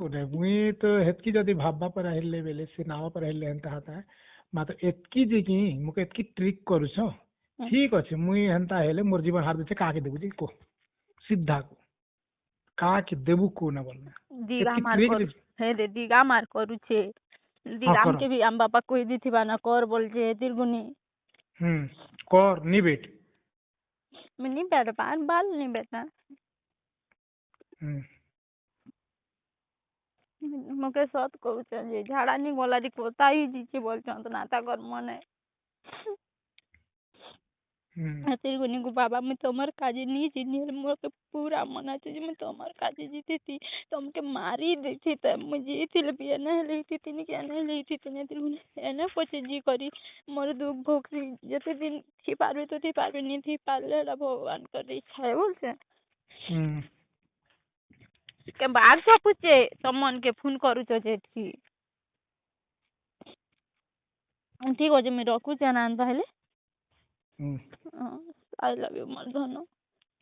पुरे मुई तो हेतकी जदी भाबा पर अहिले बेले से नावा पर अहिले हंता हाता है मात्र एतकी जे कि मुके एतकी ट्रिक करूछ ठीक अछि मुई हंता हेले मोर जीवन हार देछे काके देबु जी को सीधा को काके देबु को ना बोलना दिगा एतकी मार ट्रिक करू हे दे दिगा मार करू छे दिगाम के भी आम बापा कोई दी थी बाना कर बोल जे तिरगुनी कर नी बेट मिनी बेटा पान बाल नहीं बेटा मके सत कहू जे झाड़ा नहीं बोला दी कोता ही जी बोल तो नाता कर मने तिरगुनी को बाबा मैं तोमर काजी नहीं जीनी मोर के पूरा मना चाहिए मैं तोमर काजी जीती थी तुम के मारी दी थी तब मुझे थी भी ना ली थी तीन के ना ली थी तीन तिरगुनी एने पचे जी करी मोर दुख भोग जते दिन थी पारबे नहीं थी पाले भगवान कर इच्छा है बोलते के बाग जो पूछे तमन के फोन करू तो जे थी ठीक हो जे मैं रखू जाना पहले आई लव यू मोर धन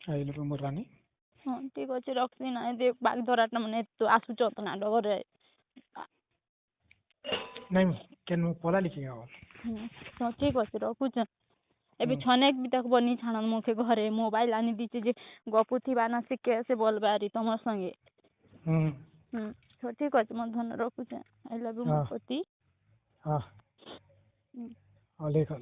आई लव यू मोर रानी हाँ ठीक अच्छे रखी ना दे बाग धराटा मैंने तो आसुच तो ना डरे नहीं केन मु पला लिखी गावल तो ठीक अच्छे रखुच एबे छनेक भी तक बनी छाणन मोके घरे मोबाइल आनी दीचे जे गपु थी बाना से कैसे बोलबारी तमर संगे तो ठीक अच्छे मोर धन रखुच आई लव यू मोर पति हां हां लेख